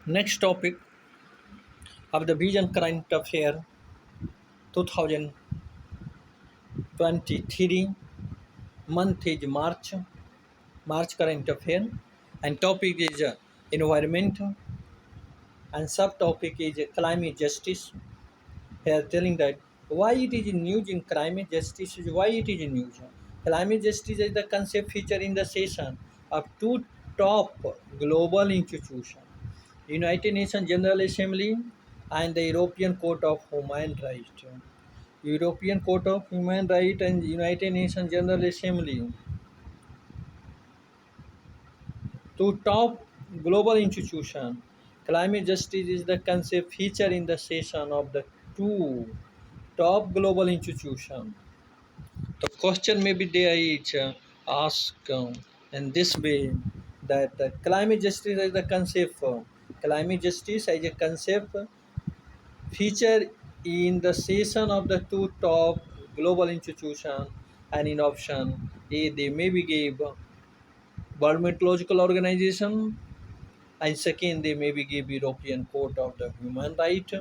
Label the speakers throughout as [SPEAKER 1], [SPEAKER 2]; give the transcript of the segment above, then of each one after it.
[SPEAKER 1] Next topic of the Vision Current Affair 2023. Month is March Current Affair, and topic is environment, and subtopic is climate justice. Here telling that why it is news in climate justice is why it is news. Climate justice is the concept featured in the session of two top global institutions, United Nations General Assembly and the European Court of Human Rights. European Court of Human Rights and United Nations General Assembly, two top global institutions. Climate justice is the concept featured in the session of the two top global institutions. The question maybe there is asked in this way that climate justice is the concept. Climate justice as a concept featured in the session of the two top global institutions, and in option A they maybe gave World Meteorological Organization, and second they maybe give European Court of the Human Right,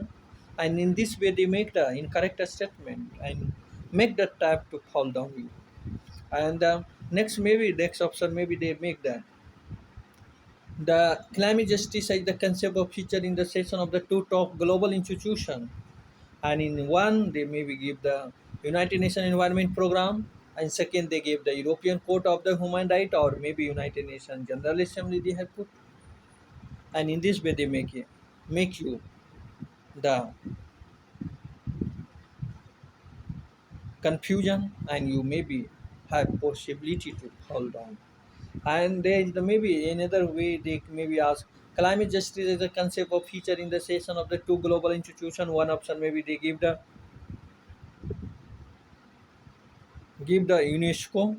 [SPEAKER 1] and in this way they make the incorrect statement and make the tap to fall down you. And next option maybe they make that the climate justice is the concept of featured in the session of the two top global institutions, and in one they maybe give the United Nations Environment Program, and second they give the European Court of the Human Right, or maybe United Nations General Assembly they have put, and in this way they make you the confusion, and you maybe have possibility to fall down. And there is maybe another way they maybe ask climate justice is a concept of feature in the session of the two global institutions. One option maybe they give the UNESCO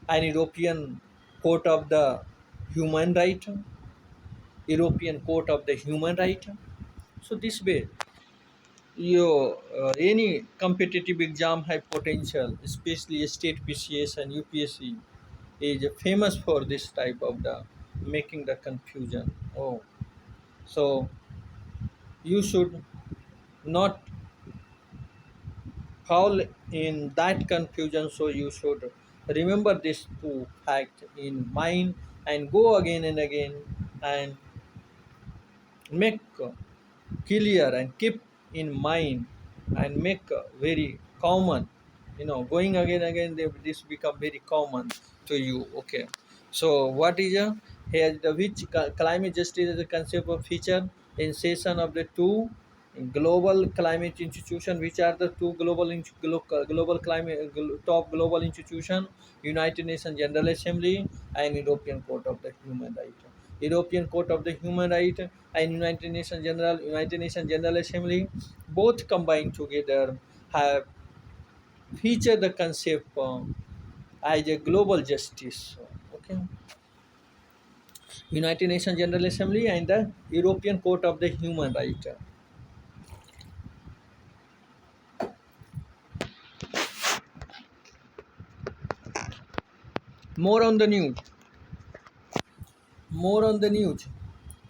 [SPEAKER 1] and European Court of the Human Right, European Court of the Human Right. So this way, any competitive exam have potential, especially state PCS and UPSC is famous for this type of the making the confusion. Oh, so you should not fall in that confusion. So you should remember this two fact in mind and go again and again and make clear and keep in mind and make very common, going again this become very common to you. Okay, so what is here the which climate justice is a concept of feature in session of the two global climate institution, which are the two global climate top global institution, United Nations General Assembly and European Court of the Human Rights. European Court of the Human Rights and United Nations General Assembly, both combined together, have featured the concept as a global justice. Okay, United Nations General Assembly and the European Court of the Human Rights. More on the news. More on the news.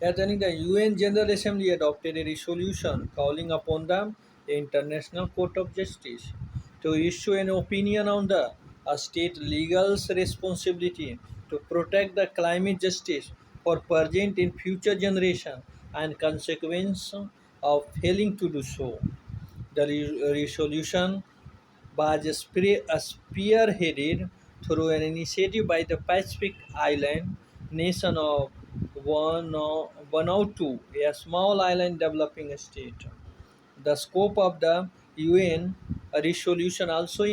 [SPEAKER 1] Attending the UN General Assembly adopted a resolution calling upon the International Court of Justice to issue an opinion on the state legal's responsibility to protect the climate justice for present and future generation and consequence of failing to do so. The resolution was spearheaded through an initiative by the Pacific Island nation of Vanuatu, a small island developing state. The scope of the UN resolution also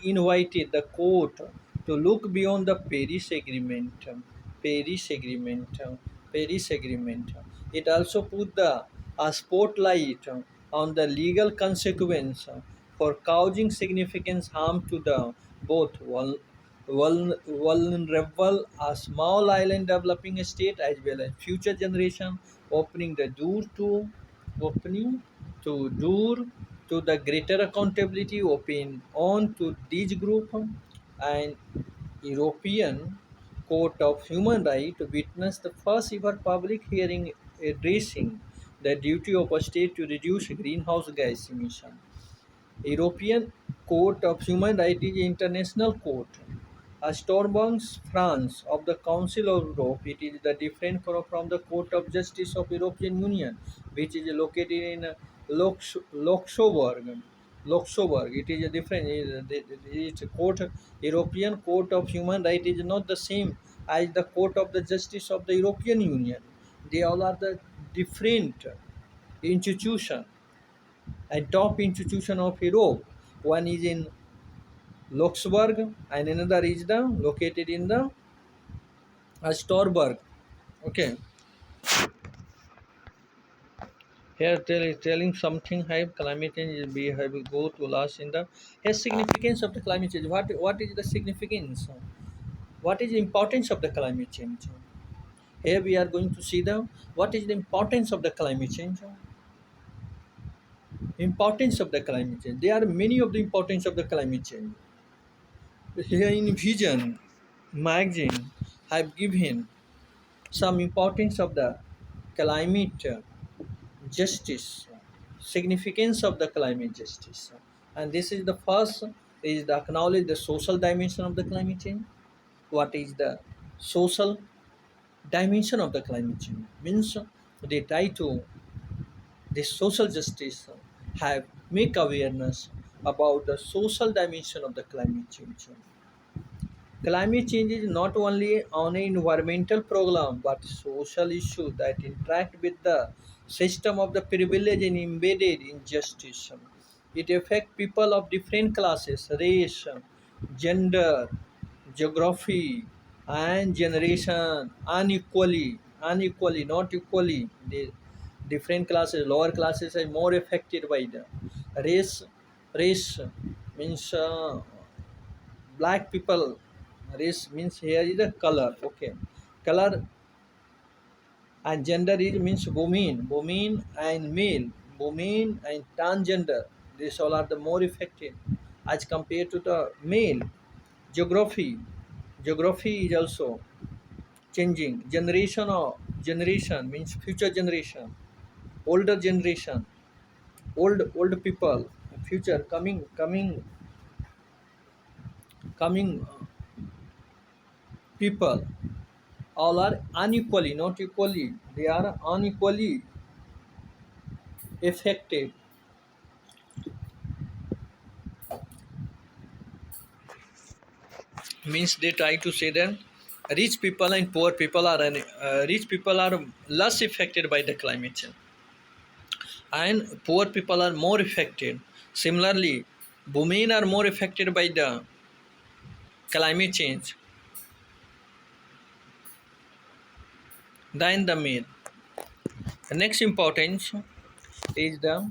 [SPEAKER 1] invited the court to look beyond the Paris Agreement. Paris Agreement. Paris Agreement. It also put the a spotlight on the legal consequence for causing significant harm to the both vulnerable, a small island developing state, as well as future generation, opening the door to opening to door to the greater accountability open on to this group. And European Court of Human Rights witnessed the first ever public hearing addressing the duty of a state to reduce greenhouse gas emission. European Court of Human Rights is international court. A Strasbourg, France, of the Council of Europe, it is the different from the Court of Justice of European Union, which is located in Luxembourg. Luxembourg. It is a different. It's a court. European Court of Human Rights is not the same as the Court of the Justice of the European Union. They all are the different institution and top institution of Europe. One is in Luxembourg and another is the located in the Storberg. Okay. Here telling something have climate change we have go to last in the here significance of the climate change. What is the significance? What is the importance of the climate change? Here we are going to see the what is the importance of the climate change. Importance of the climate change. There are many of the importance of the climate change. Here in Vision magazine have given some importance of the climate justice, significance of the climate justice. And this is the first is the acknowledge the social dimension of the climate change. What is the social dimension of the climate change? Means they try to this social justice have make awareness about the social dimension of the climate change. Climate change is not only an environmental problem but social issue that interact with the system of the privilege and embedded injustice. It affects people of different classes, race, gender, geography, and generation unequally, not equally. The different classes, lower classes are more affected by the race. Race means black people. Race means here is the color. Okay, color and gender is means women and male, women and transgender. These all are the more affected as compared to the male. Geography, geography is also changing. Generation means future generation, older generation, old people, future coming people all are unequally, not equally. They are unequally affected. Means they try to say that rich people and poor people are rich people are less affected by the climate change, and poor people are more affected. Similarly, women are more affected by the climate change than the male. The next importance is the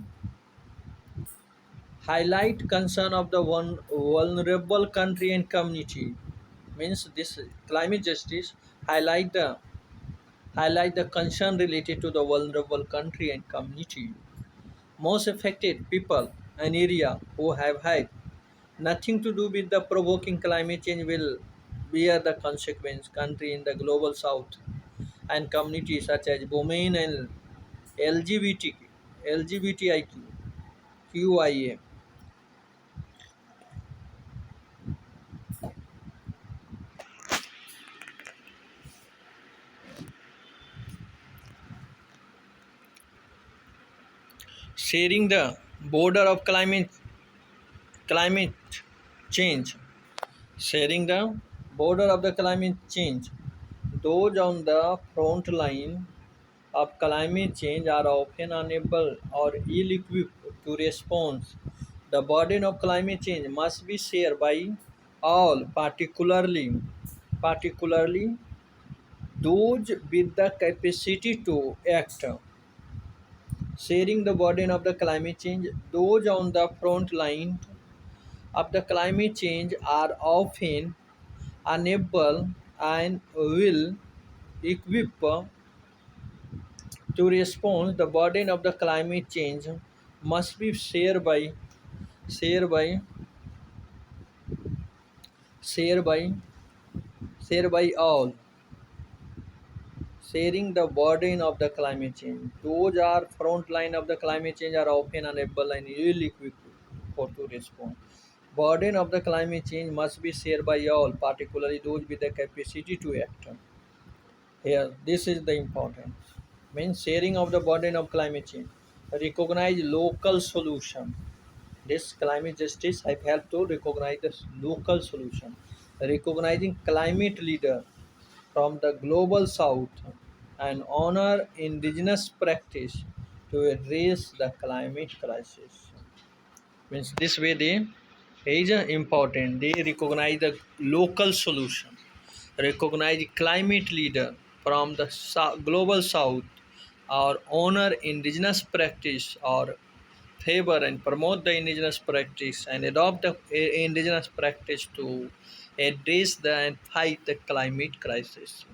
[SPEAKER 1] highlight concern of the one vulnerable country and community. Means this climate justice highlight the concern related to the vulnerable country and community. Most affected people and area who have had nothing to do with the provoking climate change will bear the consequence. Country in the global south and communities such as women and LGBT, LGBTIQ, QIA, sharing the border of climate change, sharing the border of the climate change. Those on the front line of climate change are often unable or ill-equipped to respond. The burden of climate change must be shared by all, particularly those with the capacity to act. Sharing the burden of the climate change, those on the front line of the climate change are often unable and will equip to respond. The burden of the climate change must be share by share by share by all sharing the burden of the climate change. Those are front line of the climate change are often unable and ill equipped for to respond. Burden of the climate change must be shared by all, particularly those with the capacity to act. Here, this is the importance. Means sharing of the burden of climate change. Recognize local solution. This climate justice have helped to recognize the local solution. Recognizing climate leader from the global south and honor indigenous practice to address the climate crisis. Means this way they is important. They recognize the local solution, recognize climate leader from the global south, or honor indigenous practice, or favor and promote the indigenous practice and adopt the indigenous practice to address the and fight the climate crisis.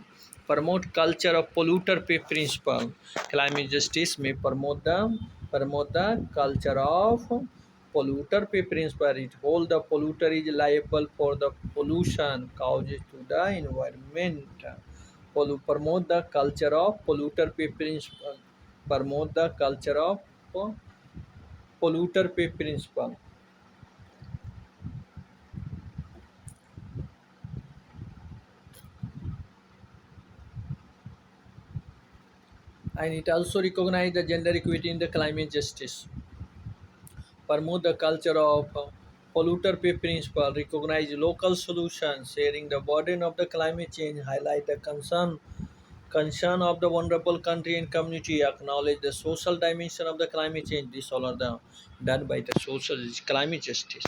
[SPEAKER 1] Promote culture of polluter pay principle. Climate justice may promote the culture of polluter pay principle. It hold the polluter is liable for the pollution caused to the environment. Promote the culture of polluter pay principle. Promote the culture of polluter pay principle. And it also recognize the gender equity in the climate justice. Promote the culture of polluter pay principle, recognize local solutions, sharing the burden of the climate change, highlight the concern of the vulnerable country and community, acknowledge the social dimension of the climate change. This all are done by the social climate justice.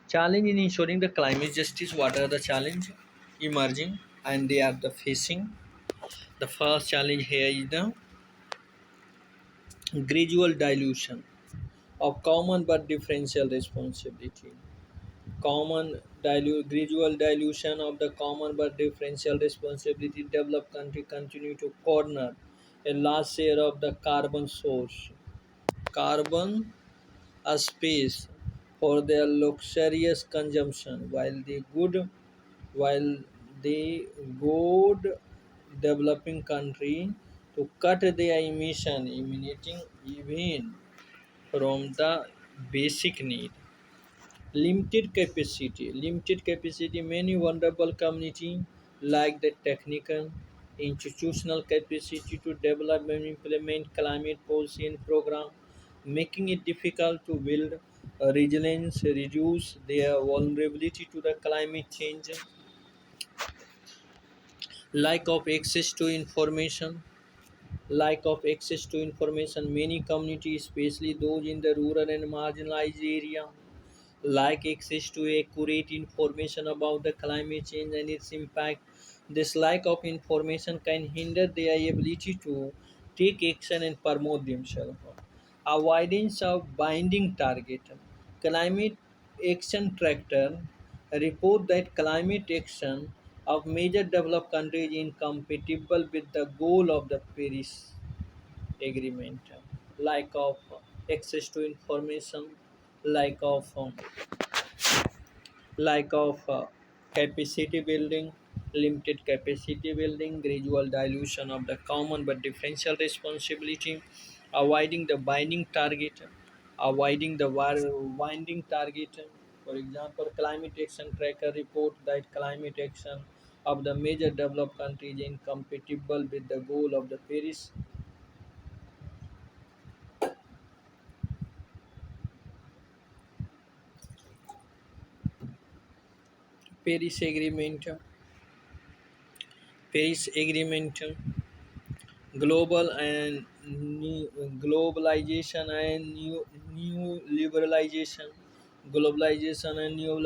[SPEAKER 1] Challenge in ensuring the climate justice. What are the challenge emerging and they are the facing? The first challenge here is the gradual dilution of common but differential responsibility. Gradual dilution of the common but differential responsibility. Developed country continue to corner a large share of the carbon source, carbon a space for their luxurious consumption, while the good developing country to cut their emission emanating even from the basic need. Limited capacity. Many vulnerable community lack the technical, institutional capacity to develop and implement climate policy and program, making it difficult to build resilience, reduce their vulnerability to the climate change. Lack of access to information. Lack of access to information. Many communities, especially those in the rural and marginalized area, lack access to accurate information about the climate change and its impact. This lack of information can hinder their ability to take action and promote themselves. Avoidance of binding target. Climate Action Tracker report that climate action of major developed countries is incompatible with the goal of the Paris Agreement. Lack of access to information, lack of capacity building, limited capacity building, gradual dilution of the common but differential responsibility, avoiding the binding target, avoiding the binding target. For example, climate action tracker report that climate action of the major developed countries is incompatible with the goal of the Paris Agreement. Paris Agreement. Global and globalization and new liberalization. Globalization and new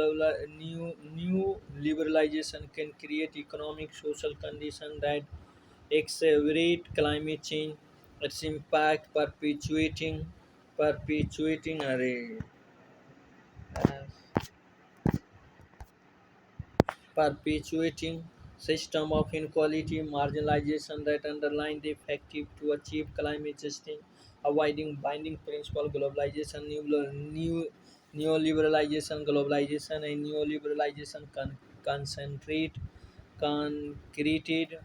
[SPEAKER 1] liberalization can create economic social conditions that accelerate climate change. Its impact perpetuating array. Perpetuating system of inequality, marginalization that underline the effective to achieve climate justice, avoiding binding principle, globalization, neoliberalization, globalization and neoliberalization concentrate concreted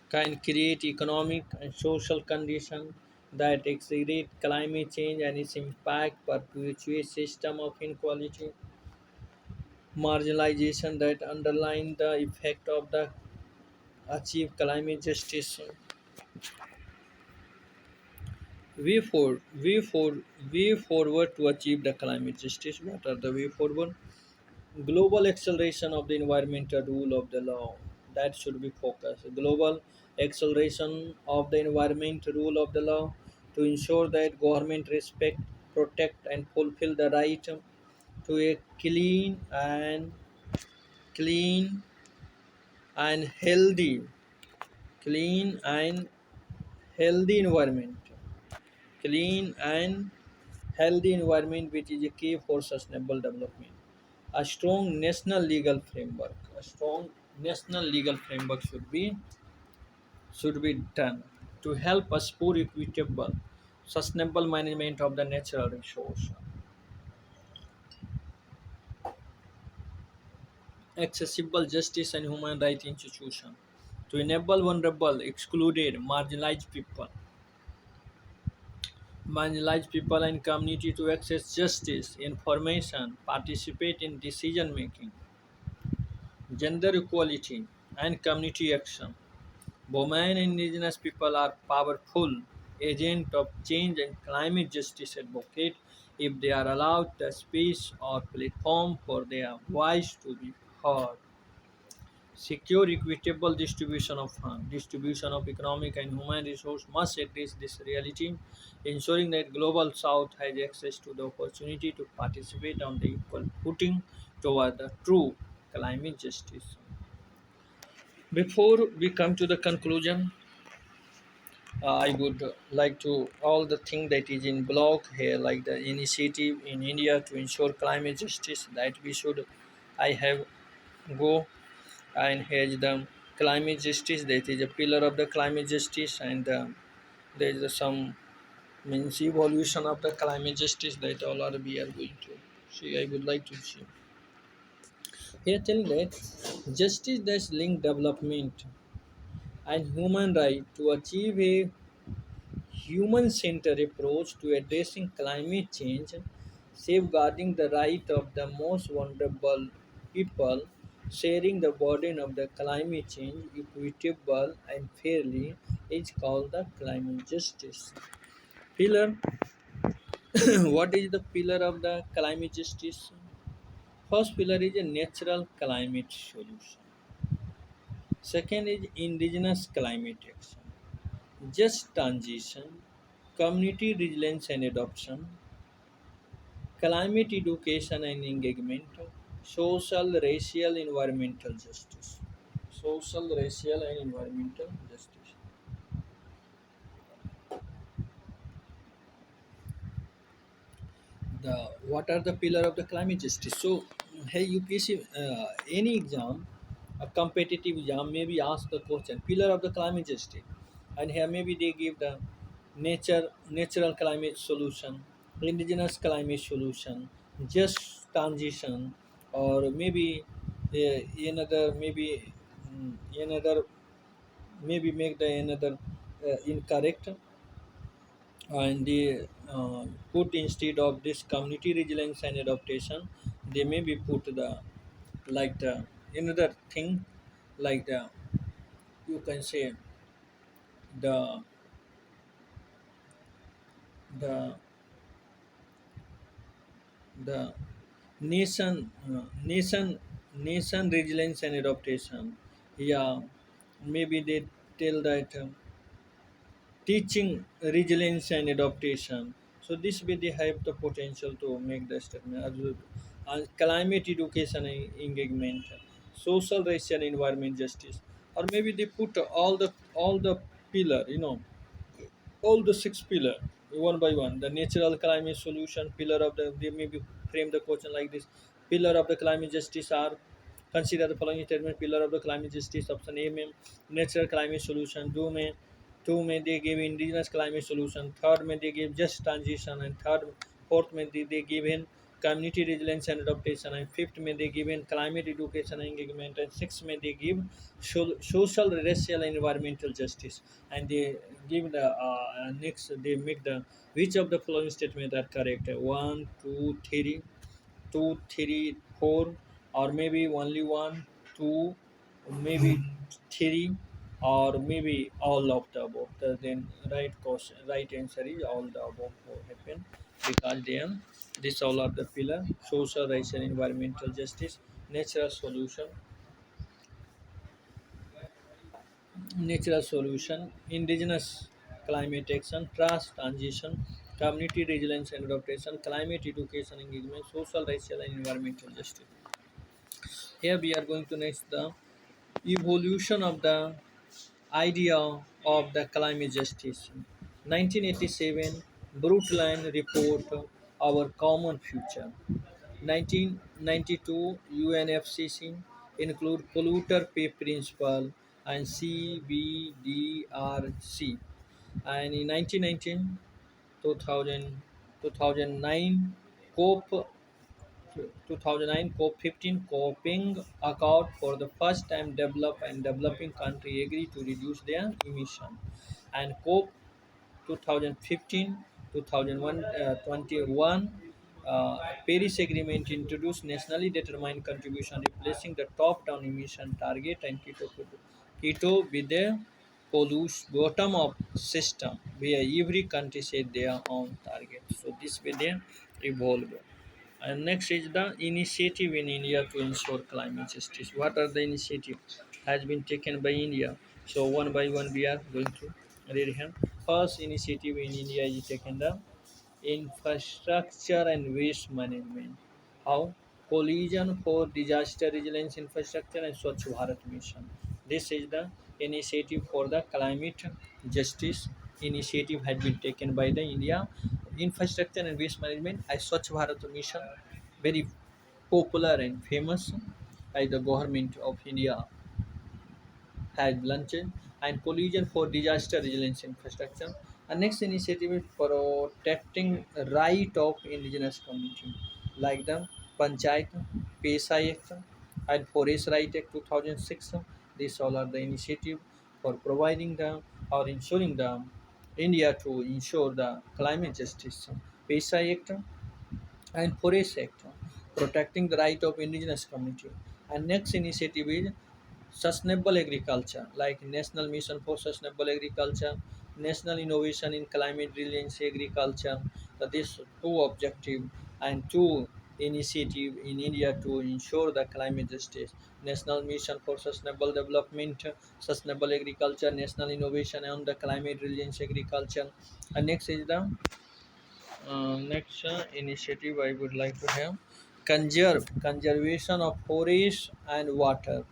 [SPEAKER 1] can create economic and social conditions that exaggerate climate change and its impact, perpetuate system of inequality, marginalization that underline the effect of the achieve climate justice. Way for way for way forward to achieve the climate justice. What are the way forward? Global acceleration of the environmental rule of the law. That should be focused. Global acceleration of the environment rule of the law to ensure that government respect, protect, and fulfill the right to a clean and healthy, clean and healthy environment. Clean and healthy environment, which is a key for sustainable development. A strong national legal framework. A strong national legal framework should be done to help us for equitable, sustainable management of the natural resource. Accessible justice and human rights institution to enable vulnerable, excluded, marginalized people and community to access justice, information, participate in decision making, gender equality, and community action. Women and indigenous people are powerful agents of change and climate justice advocate if they are allowed the space or platform for their voice to be heard. Secure equitable distribution of funds, distribution of economic and human resources must address this reality, ensuring that global south has access to the opportunity to participate on the equal footing toward the true climate justice. Before we come to the conclusion, I would like to all the thing that is in block here, like the initiative in India to ensure climate justice that we should, I have go and has the climate justice that is a pillar of the climate justice and there is some means evolution of the climate justice that all are we are going to see. I would like to see here telling that justice does link development and human right to achieve a human centered approach to addressing climate change, safeguarding the right of the most vulnerable people, sharing the burden of the climate change equitable and fairly is called the climate justice. Pillar what is the pillar of the climate justice? First pillar is a natural climate solution. Second is indigenous climate action. Just transition, community resilience and adoption, climate education and engagement, social, racial, environmental justice. Social, racial, and environmental justice. The what are the pillar of the climate justice? So, hey, UPSC, any exam, a competitive exam, maybe ask the question pillar of the climate justice, and here maybe they give the natural climate solution, indigenous climate solution, just transition, or maybe another another maybe make the another incorrect and they put instead of this community resilience and adaptation they maybe put the like the another thing like the you can say the the the nation resilience and adaptation. Yeah, maybe they tell that teaching resilience and adaptation. So this way they have the potential to make the statement. Climate education and engagement, social, racial, environment justice, or maybe they put all the pillar, all the six pillar one by one. The natural climate solution pillar of the they maybe frame the question like this: pillar of the climate justice are consider the following statement. Pillar of the climate justice option A में natural climate solution, two में they give indigenous climate solution, third में they give just transition, and fourth में they give in community resilience and adaptation, and fifth may they give in climate education and engagement, and sixth may they give social, racial, and environmental justice, and they give the next they make the which of the following statements are correct: one, two, three, two, three, four, or maybe only one, two, maybe three, or maybe all of the above. Then right answer is all the above will happen because then this all are the pillar: social, racial, environmental justice, natural solution, indigenous climate action, trust transition, community resilience and adaptation, climate education engagement, social, racial, and environmental justice. Here we are going to next the evolution of the idea of the climate justice. 1987 Brundtland Report, Our Common Future. 1992 UNFCCC include polluter pay principle and CBDRC. And in 1919 2000, 2009 COP 2009 COP15 Coping Accord, for the first time developing country agree to reduce their emission, and COP 2015 2021 Paris Agreement introduced nationally determined contribution, replacing the top-down emission target, and Quito with a bottom-up system where every country set their own target. So this way they evolve. And next is the initiative in India to ensure climate justice. What are the initiatives has been taken by India? So one by one we are going to read here. First initiative in India is taken the infrastructure and waste management. How? Collision for disaster resilience infrastructure and Swachh Bharat mission. This is the initiative for the climate justice. Initiative has been taken by the India infrastructure and waste management as Swachh Bharat mission, very popular and famous by the government of India has launched, and collision for disaster resilience infrastructure. And next initiative is protecting right of indigenous community like the Panchayat Pesa Act and Forest Right Act 2006. These all are the initiative for providing the or ensuring the India to ensure the climate justice. Pesa Act and Forest Act protecting the right of indigenous community. And next initiative is sustainable agriculture like National Mission for Sustainable Agriculture, National Innovation in Climate Resilience Agriculture. So these two objective and two initiative in India to ensure the climate justice: National Mission for Sustainable Development, Sustainable Agriculture, National Innovation on the Climate Resilience Agriculture. And next is the next initiative I would like to have: conservation of forest and water.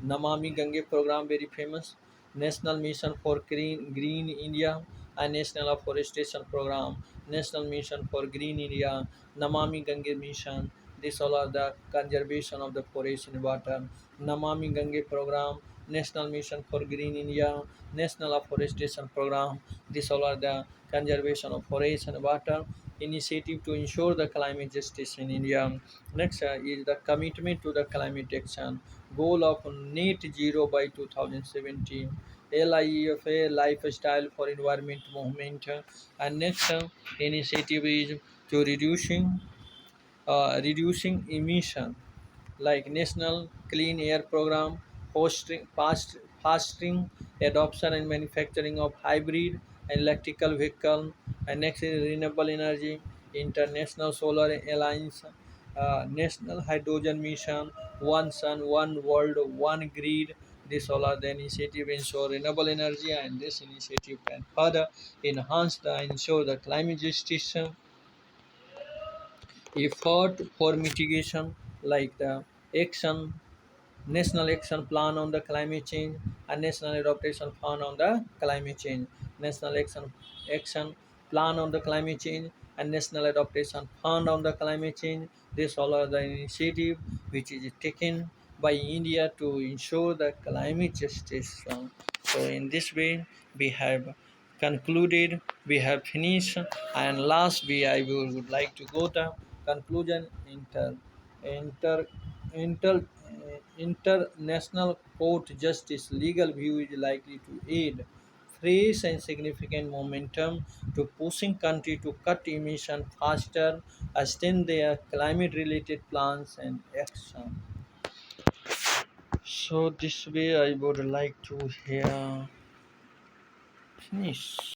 [SPEAKER 1] Namami Gange program, very famous. National Mission for Green India and National Afforestation program. National Mission for Green India, Namami Gange mission. These all are the conservation of the forest and water. Namami Gange program, National Mission for Green India, National Afforestation program. These all are the conservation of forest and water initiative to ensure the climate justice in India. Next is the commitment to the climate action, goal of net zero by 2017, LIFA lifestyle for environment movement. And next initiative is to reducing emission like National Clean Air Program, fostering adoption and manufacturing of hybrid and electrical vehicle. And next is renewable energy, International Solar Alliance, National Hydrogen Mission, One Sun, One World, One Grid. This all are the initiative ensure renewable energy, and this initiative can further enhance the ensure the climate justice effort for mitigation like the action National Action Plan on the Climate Change and National Adaptation Plan on the Climate Change. National Action Plan on the Climate Change and National Adaptation Fund on the Climate Change. This all are the initiative which is taken by India to ensure the climate justice. So in this way we have concluded, we have finished, and last we I would like to go down Conclusion: inter, inter, international court justice legal view is likely to aid fresh and significant momentum to pushing country to cut emission faster, extend their climate-related plans and action. So this way, I would like to hear finish.